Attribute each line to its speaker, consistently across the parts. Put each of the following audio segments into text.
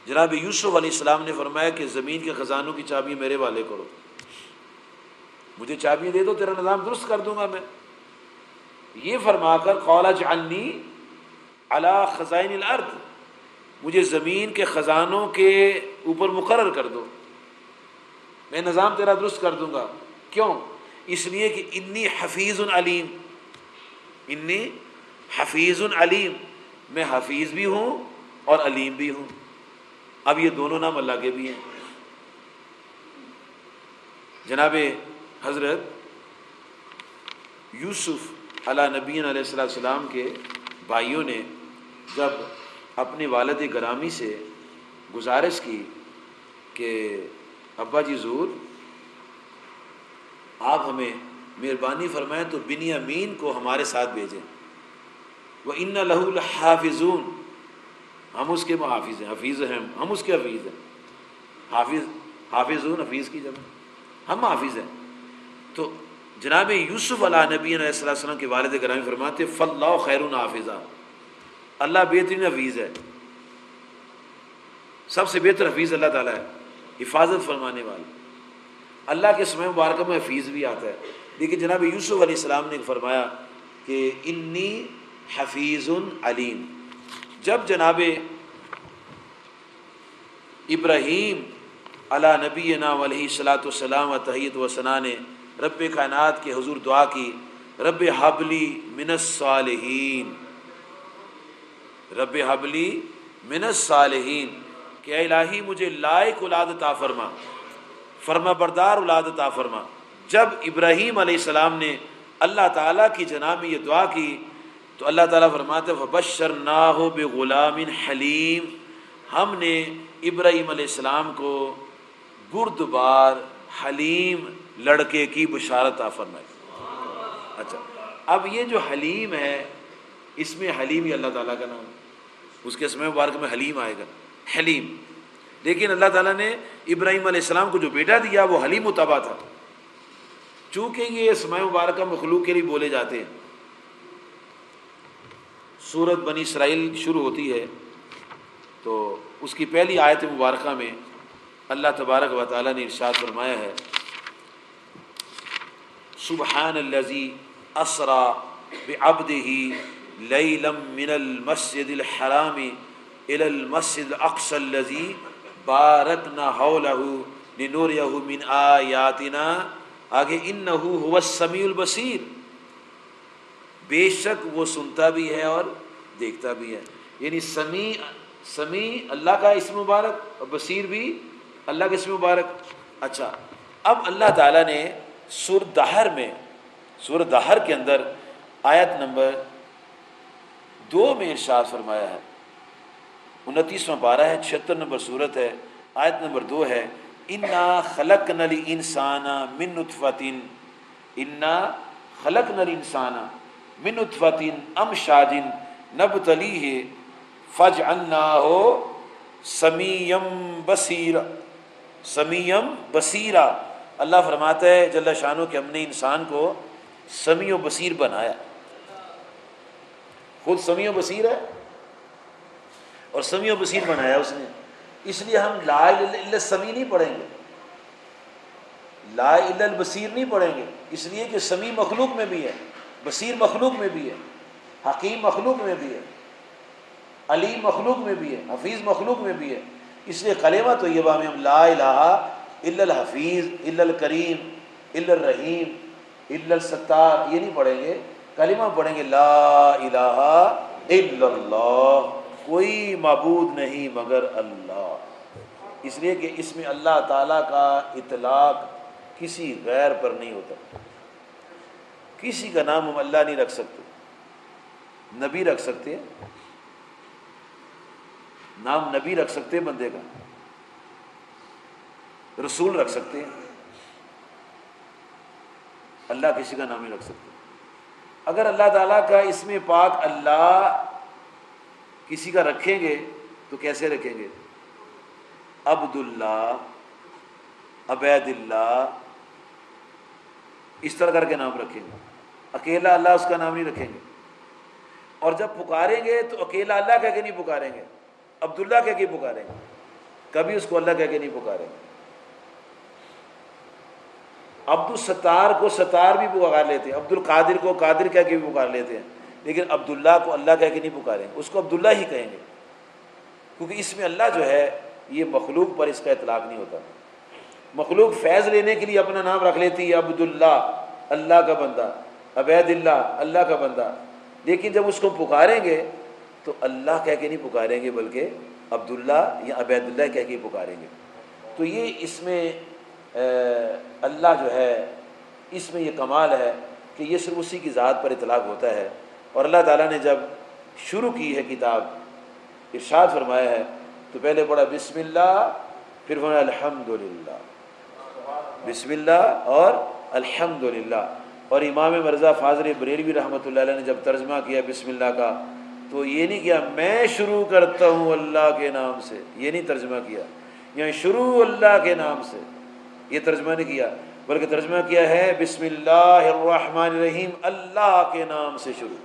Speaker 1: جناب یوسف علیہ السلام نے فرمایا کہ زمین کے خزانوں کی چابی میرے والے کرو، مجھے چابی دے دو، تیرا نظام درست کر دوں گا میں. یہ فرما کر قال اجعلنی علی خزائن الارض، مجھے زمین کے خزانوں کے اوپر مقرر کر دو، میں نظام تیرا درست کر دوں گا. کیوں؟ اس لیے کہ انی حفیظ علیم، انی حفیظ علیم، میں حفیظ بھی ہوں اور علیم بھی ہوں. اب یہ دونوں نام اللہ کے بھی ہیں. جناب حضرت یوسف علی نبینا علیہ السلام کے بھائیوں نے جب اپنے والد گرامی سے گزارش کی کہ ابا جی ضرور آپ ہمیں مہربانی فرمائیں تو بنیامین کو ہمارے ساتھ بھیجیں. وَإِنَّ لَهُ لَحَافِظُونَ، ہم اس کے محافظ ہیں، حفیظ ہیں، ہم اس کے حفیظ ہیں. حافظون حفیظ کی جمع، ہم حافظ ہیں. تو جناب یوسف علیہ نبی علیہ السلام کے والد گرامی فرماتے فاللہ خیر حافظہ، اللہ بہترین حفیظ ہے، سب سے بہتر حفیظ اللہ تعالیٰ ہے، حفاظت فرمانے والا. اللہ کے اسم مبارکہ میں حفیظ بھی آتا ہے. لیکن جناب یوسف علیہ السلام نے فرمایا کہ انی حفیظ علیم. جب جناب ابراہیم علی نبینا علیہ الصلاۃ والسلام تحیت و ثنا نے رب کائنات کے حضور دعا کی رب حبلی من الصالحین، رب حبلی من الصالحین، کہ اے الہی مجھے لائق اولاد عطا فرما، فرما بردار اولاد عطا فرما. جب ابراہیم علیہ السلام نے اللہ تعالیٰ کی جناب میں یہ دعا کی تو اللہ تعالیٰ فرماتے فبشرناہ بغلام حلیم، ہم نے ابراہیم علیہ السلام کو بردبار حلیم لڑکے کی بشارت عطا فرمائی. اچھا، اب یہ جو حلیم ہے اس میں حلیم یہ اللہ تعالیٰ کا نام ہے، اس کے اسم مبارک میں حلیم آئے گا، حلیم. لیکن اللہ تعالیٰ نے ابراہیم علیہ السلام کو جو بیٹا دیا وہ حلیم متبع تھا. چونکہ یہ اسم مبارکہ مخلوق کے لیے بولے جاتے ہیں. سورت بنی اسرائیل شروع ہوتی ہے تو اس کی پہلی آیت مبارکہ میں اللہ تبارک و تعالیٰ نے ارشاد فرمایا ہے سبحان الذی اسری بعبدہ لیلا من المسجد الحرام الی المسجد الاقصی الذی بارکنا حولہ لنریہ من آیاتنا. آگے انہ هو السمیع البصیر، بے شک وہ سنتا بھی ہے اور دیکھتا بھی ہے. یعنی سمیع اللہ کا اسم مبارک اور بصیر بھی اللہ کا اسم مبارک. اچھا، اب اللہ تعالیٰ نے سورۃ دہر کے اندر آیت نمبر 2 میں ارشاد فرمایا ہے، 29واں پارہ ہے، 76 نمبر سورت ہے، آیت نمبر 2 ہے انا خلقنا الانسان من نطفۃ، انا خلقنا الانسان من نطفۃ امشاج نبتلیہ فجعلناہ سمیعا بصیرا، سمیعا بصیرا. اللہ فرماتا ہے جل شانہ کہ ہم نے انسان کو سمیع و بصیر بنایا. خود سمیع و بصیر ہے اور سمیع و بصیر بنایا اس نے. اس لیے ہم لا الہ الا السمیع نہیں پڑھیں گے، لا الہ الا البصیر نہیں پڑھیں گے، اس لیے کہ سمیع مخلوق میں بھی ہے، بصیر مخلوق میں بھی ہے، حکیم مخلوق میں بھی ہے، علیم مخلوق میں بھی ہے، حفیظ مخلوق میں بھی ہے. اس لیے کلمہ طیبہ میں ہم لا الہ الا الحفیظ الا الکریم الا الرحیم الا الستار یہ نہیں پڑھیں گے، کلمہ پڑھیں گے لا الہ الا اللہ، کوئی معبود نہیں مگر اللہ. اس لیے کہ اس میں اللہ تعالیٰ کا اطلاق کسی غیر پر نہیں ہوتا. کسی کا نام ہم اللہ نہیں رکھ سکتے، نبی رکھ سکتے ہیں، نام نبی رکھ سکتے ہیں بندے کا، رسول رکھ سکتے ہیں، اللہ کسی کا نام نہیں رکھ سکتے. اگر اللہ تعالیٰ کا اسم پاک اللہ کسی کا رکھیں گے تو کیسے رکھیں گے؟ عبداللہ، عبید اللہ، اس طرح کر کے نام رکھیں گے. اکیلا اللہ اس کا نام نہیں رکھیں گے. اور جب پکاریں گے تو اکیلا اللہ کہہ کے نہیں پکاریں گے، عبداللہ کہہ کے پکاریں گے. کبھی اس کو اللہ کہہ کے نہیں پکاریں گے۔ عبد الستار کو ستار بھی پکار لیتے ہیں، عبد القادر کو قادر کہہ کے بھی پکار لیتے ہیں، لیکن عبداللہ کو اللہ کہہ کے نہیں پکاریں گے، اس کو عبداللہ ہی کہیں گے، کیونکہ اس میں اللہ جو ہے یہ مخلوق پر اس کا اطلاق نہیں ہوتا۔ مخلوق فیض لینے کے لیے اپنا نام رکھ لیتی ہے، عبداللہ اللہ کا بندہ، عبید اللہ اللہ کا بندہ، لیکن جب اس کو پکاریں گے تو اللہ کہہ کے نہیں پکاریں گے بلکہ عبداللہ یا عبید اللہ کہہ کے ہی پکاریں گے۔ تو یہ اس میں اللہ جو ہے اس میں یہ کمال ہے کہ یہ صرف اسی کی ذات پر اطلاق ہوتا ہے۔ اور اللہ تعالیٰ نے جب شروع کی ہے کتاب، ارشاد فرمایا ہے تو پہلے پڑھا بسم اللہ، پھر فرمایا الحمدللہ، بسم اللہ اور الحمدللہ۔ اور امام مرزا فاضل بریلوی رحمۃ اللہ علیہ نے جب ترجمہ کیا بسم اللہ کا تو یہ نہیں کیا میں شروع کرتا ہوں اللہ کے نام سے، یہ نہیں ترجمہ کیا، یعنی شروع اللہ کے نام سے، یہ ترجمہ نہیں کیا، بلکہ ترجمہ کیا ہے بسم اللہ الرحمن الرحیم، اللہ کے نام سے شروع،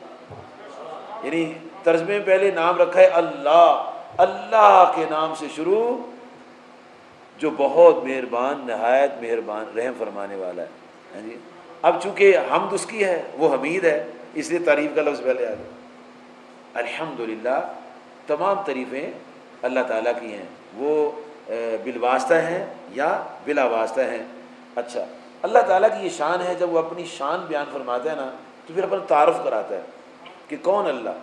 Speaker 1: یعنی ترجمے میں پہلے نام رکھا ہے اللہ، اللہ کے نام سے شروع جو بہت مہربان، نہایت مہربان، رحم فرمانے والا ہے۔ ہاں جی، اب چونکہ حمد اس کی ہے، وہ حمید ہے، اس لیے تعریف کا لفظ پہلے آ گیا۔ الحمدللہ، تمام تعریفیں اللہ تعالیٰ کی ہیں، وہ بالواسطہ ہیں یا بلا واسطہ ہیں۔ اچھا، اللہ تعالیٰ کی یہ شان ہے، جب وہ اپنی شان بیان فرماتا ہے نا تو پھر اپنا تعارف کراتا ہے کہ کون اللہ،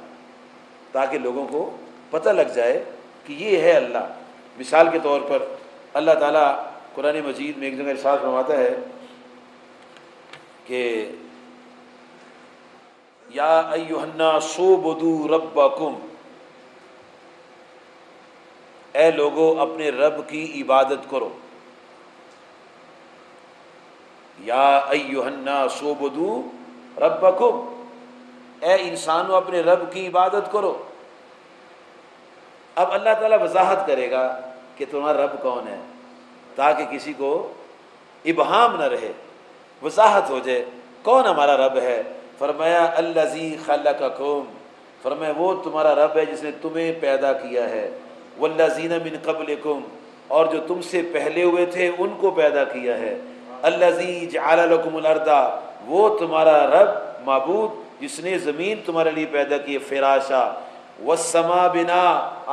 Speaker 1: تاکہ لوگوں کو پتہ لگ جائے کہ یہ ہے اللہ۔ مثال کے طور پر اللہ تعالیٰ قرآن مجید میں ایک جگہ ارشاد فرماتا ہے کہ یا ایھا الناس اعبدوا ربکم، اے لوگو اپنے رب کی عبادت کرو، یا ایھا الناس اعبدوا ربکم، اے انسانوں اپنے رب کی عبادت کرو۔ اب اللہ تعالیٰ وضاحت کرے گا کہ تمہارا رب کون ہے، تاکہ کسی کو ابہام نہ رہے، وضاحت ہو جائے کون ہمارا رب ہے۔ فرمایا الذی خلقکم، فرمایا وہ تمہارا رب ہے جس نے تمہیں پیدا کیا ہے، والذین من قبلکم، اور جو تم سے پہلے ہوئے تھے ان کو پیدا کیا ہے، الذی جعل لکم الارض، وہ تمہارا رب معبود جس نے زمین تمہارے لیے پیدا کی ہے، فراشا، والسماء بنا،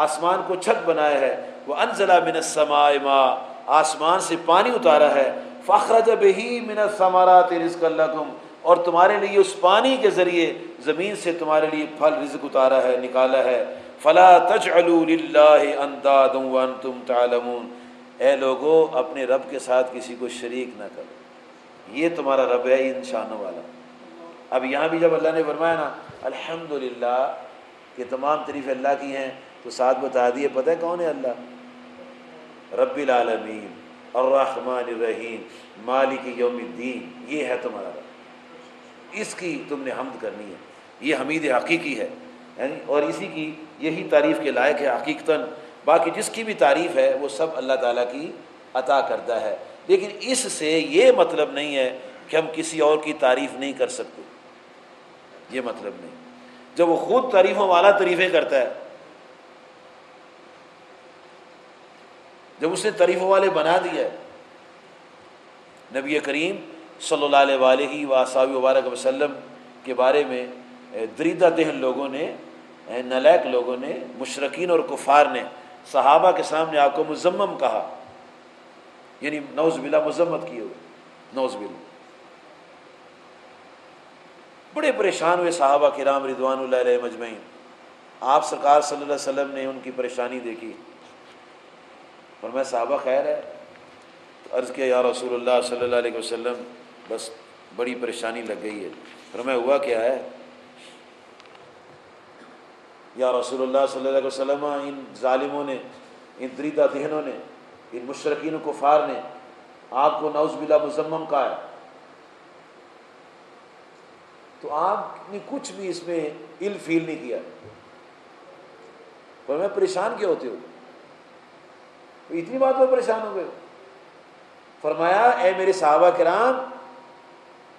Speaker 1: آسمان کو چھت بنایا ہے، وانزل من السماء ماء، آسمان سے پانی اتارا ہے، فاخرج بہ من الثمرات رزقا لکم، اور تمہارے لیے اس پانی کے ذریعے زمین سے تمہارے لیے پھل رزق اتارا ہے، نکالا ہے۔ فلا تجعلوا للہ اندادا وانتم تعلمون، اے لوگو اپنے رب کے ساتھ کسی کو شریک نہ کرو، یہ تمہارا رب ہے ان شانوں والا۔ اب یہاں بھی جب اللہ نے فرمایا نا الحمدللہ کہ تمام تعریفیں اللہ کی ہیں، تو ساتھ بتا دیے پتہ ہے کون ہے اللہ؟ رب العالمین الرحمن الرحیم مالک یوم الدین، یہ ہے تمہارا رب، اس کی تم نے حمد کرنی ہے، یہ حمید حقیقی ہے، اور اسی کی یہی تعریف کے لائق ہے حقیقتاً۔ باقی جس کی بھی تعریف ہے وہ سب اللہ تعالیٰ کی عطا کردہ ہے، لیکن اس سے یہ مطلب نہیں ہے کہ ہم کسی اور کی تعریف نہیں کر سکتے، یہ مطلب نہیں۔ جب وہ خود تعریفوں والا تعریفیں کرتا ہے، جب اس نے تعریفوں والے بنا دیا ہے، نبی کریم صلی اللہ علیہ وآلہ وآلہ وبارک وسلم کے بارے میں دریدہ ذہن لوگوں نے، نالاحق لوگوں نے، مشرکین اور کفار نے صحابہ کے سامنے آپ کو مذمم کہا، یعنی نعوذ باللہ مذمت کیے ہوئے، نعوذ باللہ، بڑے پریشان ہوئے صحابہ کرام رضوان اللہ علیہ مجمعین۔ آپ سرکار صلی اللہ علیہ وسلم نے ان کی پریشانی دیکھی، فرمایا صحابہ خیر ہے؟ تو عرض کیا یا رسول اللہ صلی اللہ علیہ وسلم بس بڑی پریشانی لگ گئی ہے۔ فرمایا ہوا کیا ہے؟ یا رسول اللہ صلی اللہ علیہ وسلم ان ظالموں نے، ان دریدہ ذہنوں نے، ان مشرکین و کفار نے آپ کو نعوذ باللہ مذمم کہا ہے، تو آپ نے کچھ بھی اس میں ال فیل نہیں کیا، پر میں پریشان کیا ہوتے ہو، اتنی بات میں پریشان ہو گئے؟ فرمایا اے میرے صحابہ کرام،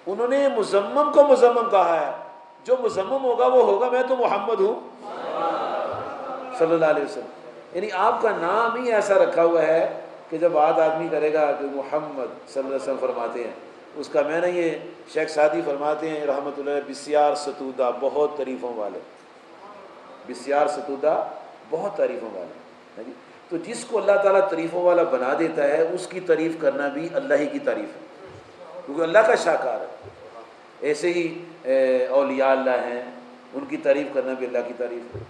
Speaker 1: انہوں نے مذمم کو مذمم کہا ہے، جو مذمم ہوگا وہ ہوگا، میں تو محمد ہوں صلی اللہ علیہ وسلم، یعنی آپ کا نام ہی ایسا رکھا ہوا ہے کہ جب بات آدمی کرے گا کہ محمد صلی اللہ علیہ وسلم فرماتے ہیں، اس کا میں نے یہ شیخ سعدی فرماتے ہیں رحمۃ اللہ علیہ، بسیار ستودہ، بہت تعریفوں والے، بسیار ستودہ، بہت تعریفوں والے، جی۔ تو جس کو اللہ تعالیٰ تعریفوں والا بنا دیتا ہے اس کی تعریف کرنا بھی اللہ ہی کی تعریف ہے، کیونکہ اللہ کا شاکار ہے۔ ایسے ہی اولیاء اللہ ہیں، ان کی تعریف کرنا بھی اللہ کی تعریف ہے،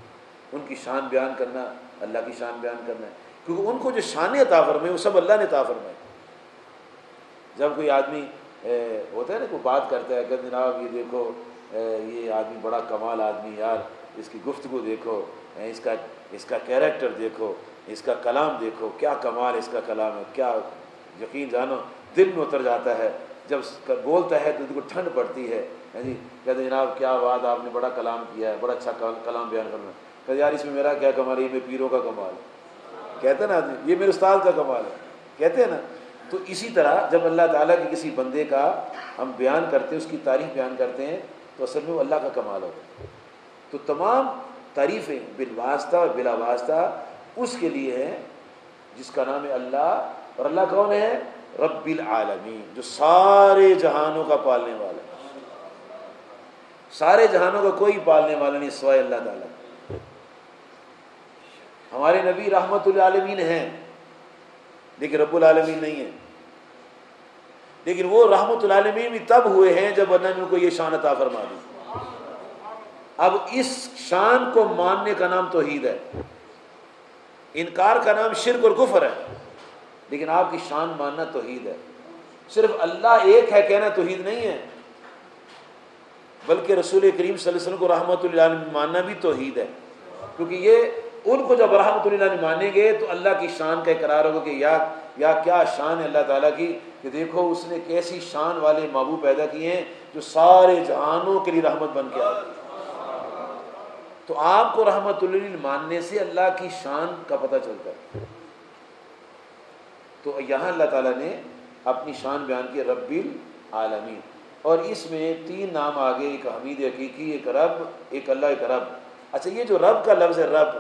Speaker 1: ان کی شان بیان کرنا اللہ کی شان بیان کرنا ہے، کیونکہ ان کو جو شان عطا فرمائے وہ سب اللہ نے عطا فرمائے۔ جب کوئی آدمی ہوتا ہے نا، کوئی بات کرتا ہے کہ جناب یہ دیکھو یہ آدمی بڑا کمال آدمی، یار اس کی گفتگو دیکھو، اس کا کیریکٹر دیکھو، اس کا کلام دیکھو، کیا کمال اس کا کلام ہے، کیا یقین جانو دل میں اتر جاتا ہے، جب بولتا ہے تو دل کو ٹھنڈ پڑتی ہے، جی۔ کہتے ہیں جناب کیا بات، آپ نے بڑا کلام کیا ہے، بڑا اچھا کلام بیان کرنا ہے۔ کہتے یار اس میں میرا کیا کمال ہے، یہ میرے پیروں کا کمال ہے، کہتے ہیں نا آدمی، یہ میرے استاد کا کمال ہے، کہتے ہیں نا۔ تو اسی طرح جب اللہ تعالیٰ کے کسی بندے کا ہم بیان کرتے ہیں، اس کی تعریف بیان کرتے ہیں، تو اصل میں وہ اللہ کا کمال ہوتا ہے۔ تو تمام تعریفیں بالواسطہ اور بلا واسطہ اس کے لیے ہیں جس کا نام ہے اللہ، اور اللہ کون ہے؟ رب العالمین، جو سارے جہانوں کا پالنے والا ہے۔ سارے جہانوں کا کوئی پالنے والا نہیں سوائے اللہ تعالیٰ۔ ہمارے نبی رحمت للعالمین ہیں لیکن رب العالمین نہیں ہیں، لیکن وہ رحمت العالمین بھی تب ہوئے ہیں جب اللہ نے ان کو یہ شان عطا فرما دی۔ اب اس شان کو ماننے کا نام توحید ہے، انکار کا نام شرک اور کفر ہے، لیکن آپ کی شان ماننا توحید ہے۔ صرف اللہ ایک ہے کہنا توحید نہیں ہے، بلکہ رسول کریم صلی اللہ علیہ وسلم کو رحمت للعالمین ماننا بھی توحید ہے، کیونکہ یہ ان کو جب رحمت اللہ مانیں گے تو اللہ کی شان کا اقرار ہوگا کہ یا کیا شان ہے اللہ تعالیٰ کی، کہ دیکھو اس نے کیسی شان والے محبوب پیدا کیے ہیں جو سارے جہانوں کے لیے رحمت بن کے آتے ہیں۔ تو آپ کو رحمت اللہ ماننے سے اللہ کی شان کا پتہ چلتا ہے۔ تو یہاں اللہ تعالیٰ نے اپنی شان بیان کی رب العالمین، اور اس میں تین نام آگے، ایک حمید حقیقی، ایک رب، ایک اللہ، ایک رب۔ اچھا یہ جو رب کا لفظ ہے رب،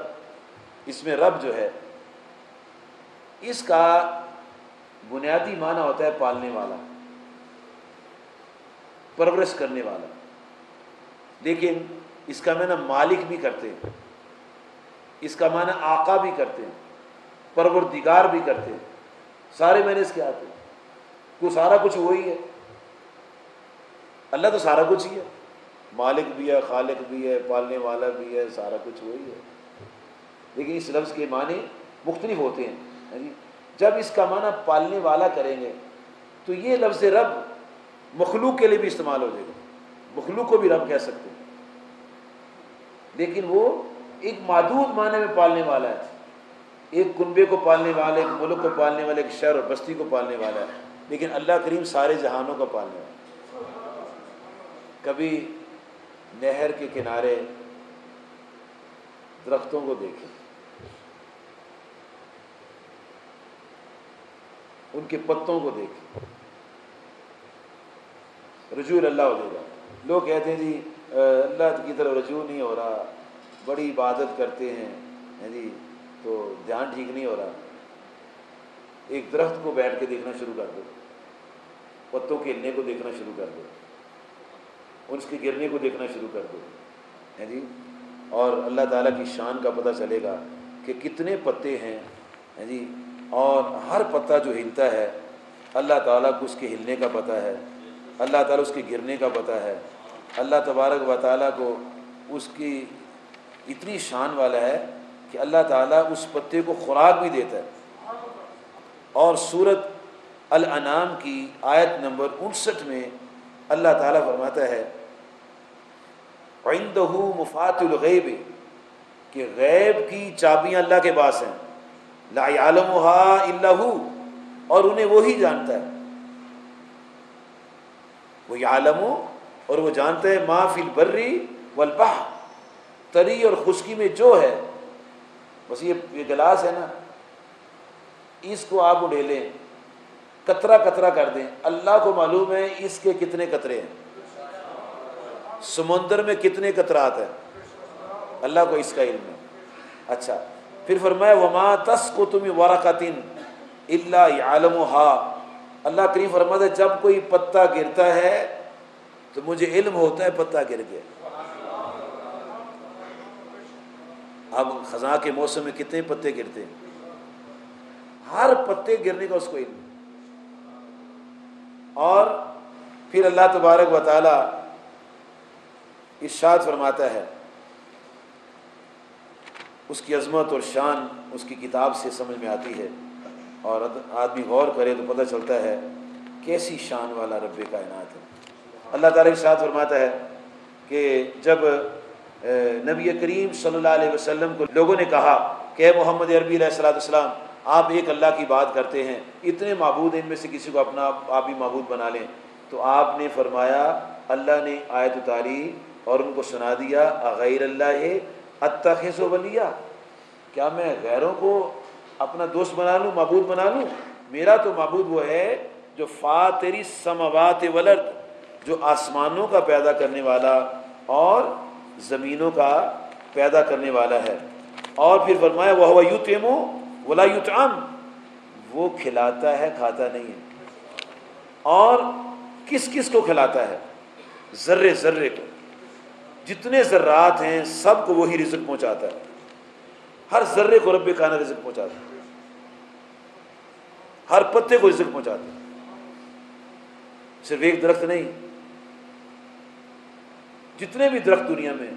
Speaker 1: اس میں رب جو ہے اس کا بنیادی معنی ہوتا ہے پالنے والا، پرورش کرنے والا، لیکن اس کا معنی مالک بھی کرتے ہیں، اس کا معنی آقا بھی کرتے ہیں، پروردگار بھی کرتے ہیں، سارے معنی اس کے آتے ہیں۔ وہ سارا کچھ وہی ہے، اللہ تو سارا کچھ ہی ہے، مالک بھی ہے، خالق بھی ہے، پالنے والا بھی ہے، سارا کچھ وہی ہے، لیکن اس لفظ کے معنی مختلف ہوتے ہیں، جی۔ جب اس کا معنی پالنے والا کریں گے تو یہ لفظ رب مخلوق کے لیے بھی استعمال ہو جائے گا، مخلوق کو بھی رب کہہ سکتے ہیں، لیکن وہ ایک محدود معنی میں پالنے والا ہے، ایک کنبے کو پالنے والا، ایک ملک کو پالنے والا، ایک شہر اور بستی کو پالنے والا ہے، لیکن اللہ کریم سارے جہانوں کا پالنے والا ہے۔ کبھی نہر کے کنارے درختوں کو دیکھیں، ان کے پتوں کو دیکھیں، رجوع اللہ ہو جائے گا۔ لوگ کہتے ہیں جی اللہ کی طرف رجوع نہیں ہو رہا، بڑی عبادت کرتے ہیں جی تو دھیان ٹھیک نہیں ہو رہا۔ ایک درخت کو بیٹھ کے دیکھنا شروع کر دو، پتوں کے ہلنے کو دیکھنا شروع کر دو، اس کے گرنے کو دیکھنا شروع کر دو، ہے جی، اور اللہ تعالیٰ کی شان کا پتہ چلے گا کہ کتنے پتے ہیں، ہے جی، اور ہر پتا جو ہلتا ہے اللہ تعالیٰ کو اس کے ہلنے کا پتہ ہے، اللہ تعالیٰ اس کے گرنے کا پتہ ہے، اللہ تبارک و تعالیٰ کو اس کی اتنی شان والا ہے کہ اللہ تعالیٰ اس پتے کو خوراک بھی دیتا ہے۔ اور سورۃ الانعام کی آیت نمبر 59 میں اللہ تعالیٰ فرماتا ہے عندہ مفاتح الغیب، کہ غیب کی چابیاں اللہ کے پاس ہیں، لا یعلمها الا ہو، اور انہیں وہی جانتا ہے، وہ یعلم، اور وہ جانتا ہے ما فی البر والبحر، تری اور خشکی میں جو ہے۔ بس یہ گلاس ہے نا، اس کو آپ اڑے لیں، قطرہ قطرہ کر دیں، اللہ کو معلوم ہے اس کے کتنے قطرے ہیں، سمندر میں کتنے قطرات ہیں، اللہ کو اس کا علم ہے۔ اچھا، پھر فرمایا وما تسقط من ورقۃ الا یعلمها، اللہ کریم فرماتا ہے جب کوئی پتا گرتا ہے تو مجھے علم ہوتا ہے پتا گر گیا۔ اب خزاں کے موسم میں کتنے پتے گرتے ہیں، ہر پتے گرنے کا اس کو علم۔ اور پھر اللہ تبارک و تعالی ارشاد فرماتا ہے، اس کی عظمت اور شان اس کی کتاب سے سمجھ میں آتی ہے، اور آدمی غور کرے تو پتہ چلتا ہے کیسی شان والا رب کائنات ہے۔ اللہ تعالیٰ ارشاد فرماتا ہے کہ جب نبی کریم صلی اللہ علیہ وسلم کو لوگوں نے کہا کہ اے محمد عربی علیہ السلام، آپ ایک اللہ کی بات کرتے ہیں، اتنے معبود ہیں، ان میں سے کسی کو اپنا آپ ہی معبود بنا لیں، تو آپ نے فرمایا، اللہ نے آیت اتاری اور ان کو سنا دیا، اغیر اللہ اتخذ ولیا، کیا میں غیروں کو اپنا دوست بنا لوں، معبود بنا لوں؟ میرا تو معبود وہ ہے جو فاطر السماوات والارض، جو آسمانوں کا پیدا کرنے والا اور زمینوں کا پیدا کرنے والا ہے۔ اور پھر فرمایا وَهُوَ يُطْعِمُ وَلَا يُطْعَمُ، وہ کھلاتا ہے کھاتا نہیں ہے۔ اور کس کس کو کھلاتا ہے؟ ذرے ذرے کو، جتنے ذرات ہیں سب کو وہی رزق پہنچاتا ہے، ہر ذرے کو رب کائنات رزق پہنچاتا ہے، ہر پتے کو رزق پہنچاتا ہے، صرف ایک درخت نہیں، جتنے بھی درخت دنیا میں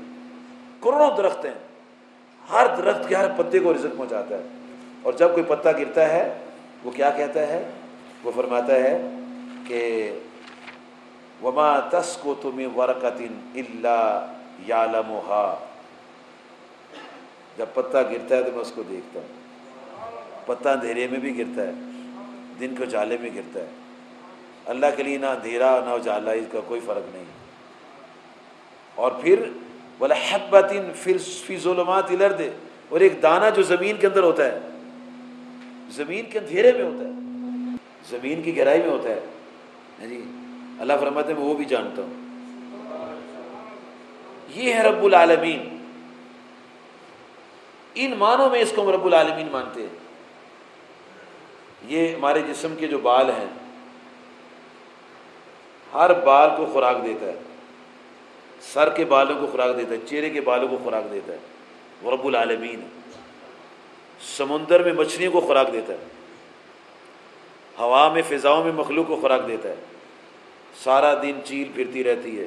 Speaker 1: کروڑوں درخت ہیں، ہر درخت کے ہر پتے کو رزق پہنچاتا ہے۔ اور جب کوئی پتا گرتا ہے وہ کیا کہتا ہے؟ وہ فرماتا ہے کہ وما تسقط من ورقۃ الا یعلمها، جب پتا گرتا ہے تو میں اس کو دیکھتا ہوں، پتا اندھیرے میں بھی گرتا ہے، دن کے اجالے میں گرتا ہے، اللہ کے لیے نہ اندھیرا نہ اجالا، اس کا کوئی فرق نہیں۔ اور پھر ولا حبۃ فی ظلمات الارض، اور ایک دانہ جو زمین کے اندر ہوتا ہے، زمین کے اندھیرے میں ہوتا ہے، زمین کی گہرائی میں ہوتا ہے جی، اللہ فرماتے ہیں میں وہ بھی جانتا ہوں۔ یہ ہے رب العالمین، ان معنوں میں اس کو ہم رب العالمین مانتے ہیں۔ یہ ہمارے جسم کے جو بال ہیں، ہر بال کو خوراک دیتا ہے، سر کے بالوں کو خوراک دیتا ہے، چہرے کے بالوں کو خوراک دیتا ہے، وہ رب العالمین ہے۔ سمندر میں مچھلیوں کو خوراک دیتا ہے، ہوا میں فضاؤں میں مخلوق کو خوراک دیتا ہے، سارا دن چیل پھرتی رہتی ہے،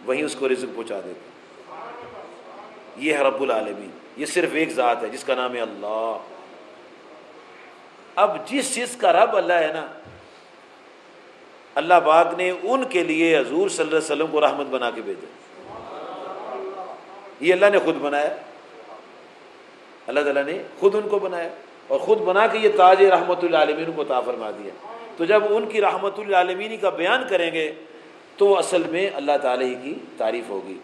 Speaker 1: وہیں اس کو رزق پہنچا دیتا ہے۔ یہ ہے رب العالمین، یہ صرف ایک ذات ہے جس کا نام ہے اللہ۔ اب جس چیز کا رب اللہ ہے نا، اللہ پاک نے ان کے لیے حضور صلی اللہ علیہ وسلم کو رحمت بنا کے بھیجا، یہ اللہ نے خود بنایا، اللہ تعالیٰ نے خود ان کو بنایا اور خود بنا کے یہ تاج رحمت للعالمین کو عطا فرما دیا۔ تو جب ان کی رحمت للعالمین کا بیان کریں گے تو اصل میں اللہ تعالیٰ ہی کی تعریف ہوگی۔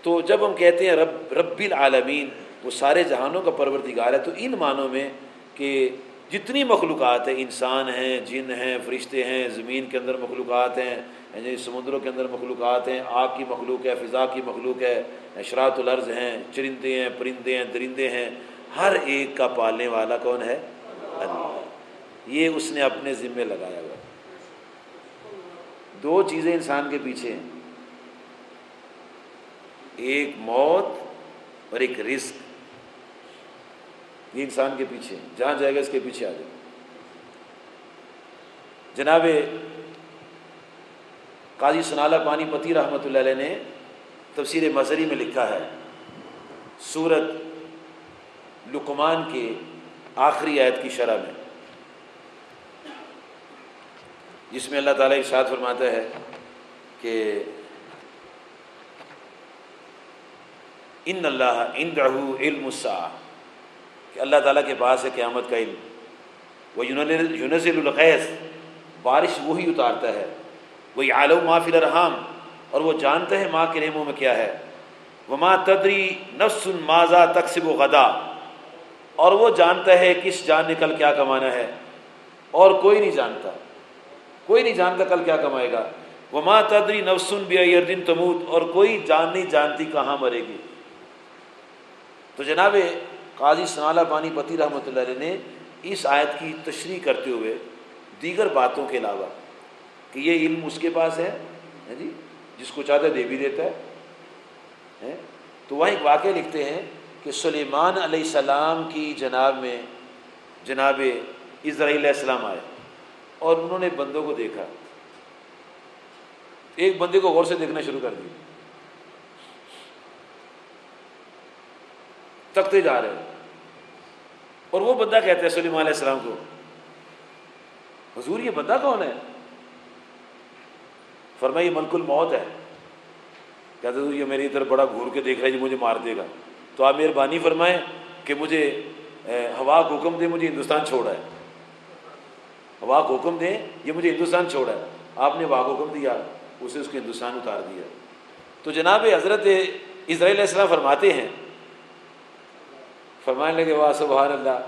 Speaker 1: تو جب ہم کہتے ہیں رب العالمین، وہ سارے جہانوں کا پروردگار ہے، تو ان معنوں میں کہ جتنی مخلوقات ہیں، انسان ہیں، جن ہیں، فرشتے ہیں، زمین کے اندر مخلوقات ہیں، سمندروں کے اندر مخلوقات ہیں، آگ کی مخلوق ہے، فضا کی مخلوق ہے، اشراط الارض ہیں، چرندے ہیں، پرندے ہیں، درندے ہیں، ہر ایک کا پالنے والا کون ہے؟ اللہ۔ یہ اس نے اپنے ذمے لگایا ہوا۔ دو چیزیں انسان کے پیچھے ہیں، ایک موت اور ایک رزق، یہ انسان کے پیچھے ہیں، جہاں جائے گا اس کے پیچھے آ جائے گا۔ جناب قاضی ثناءاللہ پانی پتی رحمۃ اللہ علیہ نے تفسیر مظہری میں لکھا ہے، سورت لقمان کے آخری آیت کی شرح میں، جس میں اللہ تعالیٰ ارشاد فرماتا ہے کہ ان اللہ عنده علم الساعہ، کہ اللہ تعالیٰ کے پاس ہے قیامت کا علم، وَيُنَزِّلُ الْغَيْثَ، بارش وہی اتارتا ہے، وَيَعْلَمُ مَا فِي الْأَرْحَامِ، اور وہ جانتا ہے ماں کے رحموں میں کیا ہے، وَمَا تَدْرِي نَفْسٌ مَاذَا تَكْسِبُ غَدًا، اور وہ جانتا ہے کس جان نے کل کیا کمانا ہے، اور کوئی نہیں جانتا، کوئی نہیں جانتا کل کیا کمائے گا، وَمَا تَدْرِي نَفْسٌ بِأَيِّ أَرْضٍ تَمُوتُ، اور کوئی جان نہیں جانتی کہاں مرے گی۔ تو جناب قاضی ثناء پانی پتی رحمۃ اللہ علیہ نے اس آیت کی تشریح کرتے ہوئے دیگر باتوں کے علاوہ کہ یہ علم اس کے پاس ہے جی، جس کو چاہتا ہے دے بھی دیتا ہے، تو وہاں ایک واقعہ لکھتے ہیں کہ سلیمان علیہ السلام کی جناب میں جناب اسرائیل علیہ السلام آئے اور انہوں نے بندوں کو دیکھا، ایک بندے کو غور سے دیکھنا شروع کر دیا، تکتے جا رہے ہیں، اور وہ بندہ کہتا ہے سلیمان علیہ السلام کو، حضور یہ بندہ کون ہے؟ فرمایا یہ ملک الموت ہے۔ کہتے حضور یہ میری طرف بڑا گھور کے دیکھ رہا ہے، یہ مجھے مار دے گا، تو آپ مہربانی فرمائیں کہ مجھے ہوا کو حکم دے مجھے ہندوستان چھوڑا ہے، ہوا کو حکم دیں یہ مجھے ہندوستان چھوڑا ہے۔ آپ نے ہوا کو حکم دیا، اسے اس کو ہندوستان اتار دیا۔ تو جناب حضرت اسرائیل علیہ السلام فرماتے ہیں، فرمانے لگے واہ سبحان اللہ،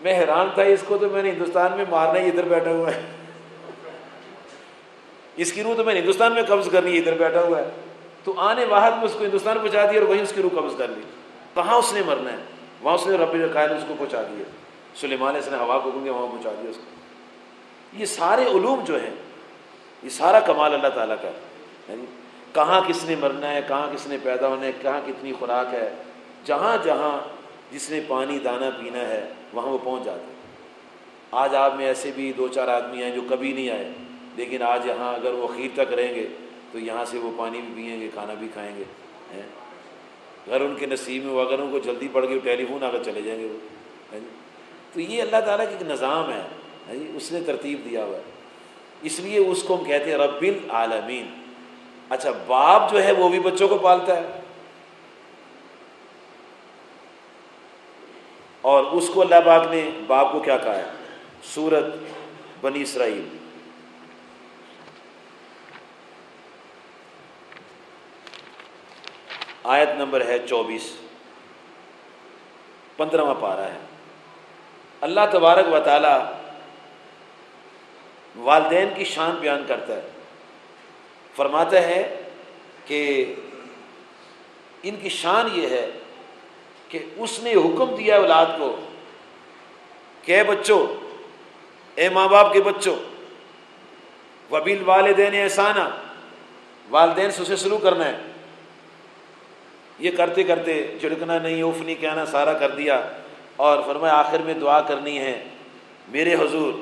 Speaker 1: میں حیران تھا اس کو تو میں نے ہندوستان میں مارنا ہی، ادھر بیٹھا ہوا ہے، اس کی روح تو میں نے ہندوستان میں قبض کرنی ہے، ادھر بیٹھا ہوا ہے، تو آنے واحد میں اس کو ہندوستان پہنچا دیا اور وہیں اس کی روح قبض کر لی۔ کہاں اس نے مرنا ہے؟ وہاں اس نے رب القائل اس کو پہنچا دیا، سلیمان علیہ السلام ہوا کو حکم دیا وہاں پہنچا دیا اس کو۔ یہ سارے علوم جو ہیں یہ سارا کمال اللہ تعالیٰ کا ہے، کہاں کس نے مرنا ہے، کہاں کس نے پیدا ہونا ہے، کہاں کتنی خوراک ہے، جہاں جہاں جس نے پانی دانا پینا ہے وہاں وہ پہنچ جاتے ہیں۔ آج آپ میں ایسے بھی 2-4 آدمی ہیں جو کبھی نہیں آئے، لیکن آج یہاں اگر وہ اخیر تک رہیں گے تو یہاں سے وہ پانی بھی پئیں گے، کھانا بھی کھائیں گے، اگر ان کے نصیب میں وہ، اگر ان کو جلدی پڑ گئی ٹیلی فون آ کر چلے جائیں گے وہ۔ تو یہ اللہ تعالیٰ کی ایک نظام ہے، اس نے ترتیب دیا ہوا ہے، اس لیے اس کو ہم کہتے ہیں رب العالمین۔ اچھا باپ جو ہے وہ بھی بچوں کو پالتا ہے، اور اس کو اللہ پاک نے باپ کو کیا کہا ہے؟ سورۃ بنی اسرائیل آیت نمبر ہے 24، 15واں پارہ ہے۔ اللہ تبارک و تعالی والدین کی شان بیان کرتا ہے، فرماتا ہے کہ ان کی شان یہ ہے کہ اس نے حکم دیا اولاد کو کہ اے بچوں، اے ماں باپ کے بچوں، وبالوالدین احسانا، والدین سے اسے سلوک کرنا ہے۔ یہ کرتے کرتے جھڑکنا نہیں، اف نہیں کہنا، سارا کر دیا، اور فرمایا آخر میں دعا کرنی ہے میرے حضور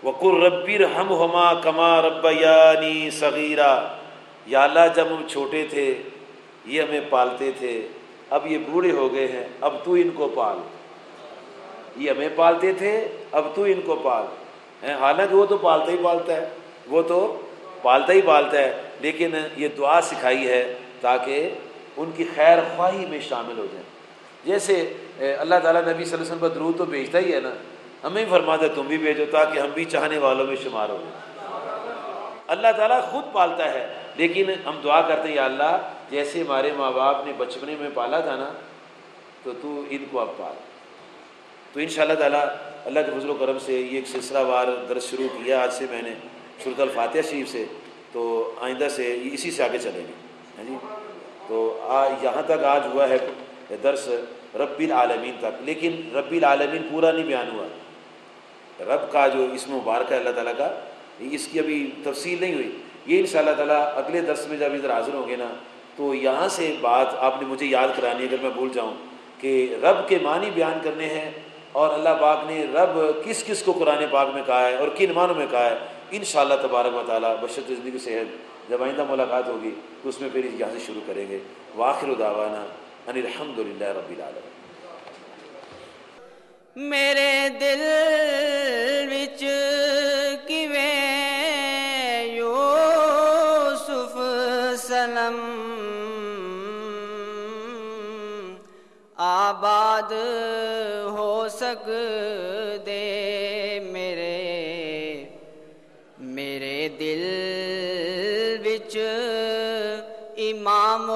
Speaker 1: وَقُلْ رَبِّ ارْحَمْهُمَا كَمَا رَبَّيَانِي صَغِيرًا، یا اللہ جب ہم چھوٹے تھے یہ ہمیں پالتے تھے، اب یہ بوڑھے ہو گئے ہیں، اب تو ان کو پال۔ یہ ہمیں پالتے تھے، اب تو ان کو پال۔ حالانکہ وہ تو پالتا ہی پالتا ہے، وہ تو پالتا ہی پالتا ہے، لیکن یہ دعا سکھائی ہے تاکہ ان کی خیر خواہی میں شامل ہو جائیں۔ جیسے اللہ تعالیٰ نبی صلی اللہ علیہ وسلم پر درود تو بھیجتا ہی ہے نا، ہمیں بھی فرماتا ہے تم بھی بھیجو تاکہ ہم بھی چاہنے والوں میں شمار ہو جائیں۔ اللہ تعالیٰ خود پالتا ہے، لیکن ہم دعا کرتے ہیں یا اللہ جیسے ہمارے ماں باپ نے بچپنے میں پالا تھا نا تو تو ان کو اب پال۔ تو انشاءاللہ تعالیٰ اللہ کے فضل و کرم سے یہ ایک سلسلہ وار درس شروع کیا آج سے میں نے سورۃ الفاتحہ شریف سے، تو آئندہ سے اسی سے آگے چلیں گے جی۔ تو یہاں تک آج ہوا ہے درس رب العالمین تک، لیکن رب العالمین پورا نہیں بیان ہوا۔ رب کا جو اسم مبارک ہے اللہ تعالیٰ کا، اس کی ابھی تفصیل نہیں ہوئی، یہ انشاءاللہ تعالیٰ اگلے درس میں جب ادھر حاضر ہوں گے نا تو یہاں سے بات آپ نے مجھے یاد کرانی ہے اگر میں بھول جاؤں، کہ رب کے معنی بیان کرنے ہیں، اور اللہ پاک نے رب کس کس کو قرآن پاک میں کہا ہے اور کن معنوں میں کہا ہے، انشاءاللہ تبارک و تعالیٰ بشرط زندگی صحت جب آئندہ ملاقات ہوگی تو اس میں پھر یہاں سے شروع کریں گے۔ وآخر دعوانا ان الحمدللہ رب العالمین۔
Speaker 2: میرے دل وچ کیویں یوسف سنم آباد ہو سکدے، میرے دل وچ امام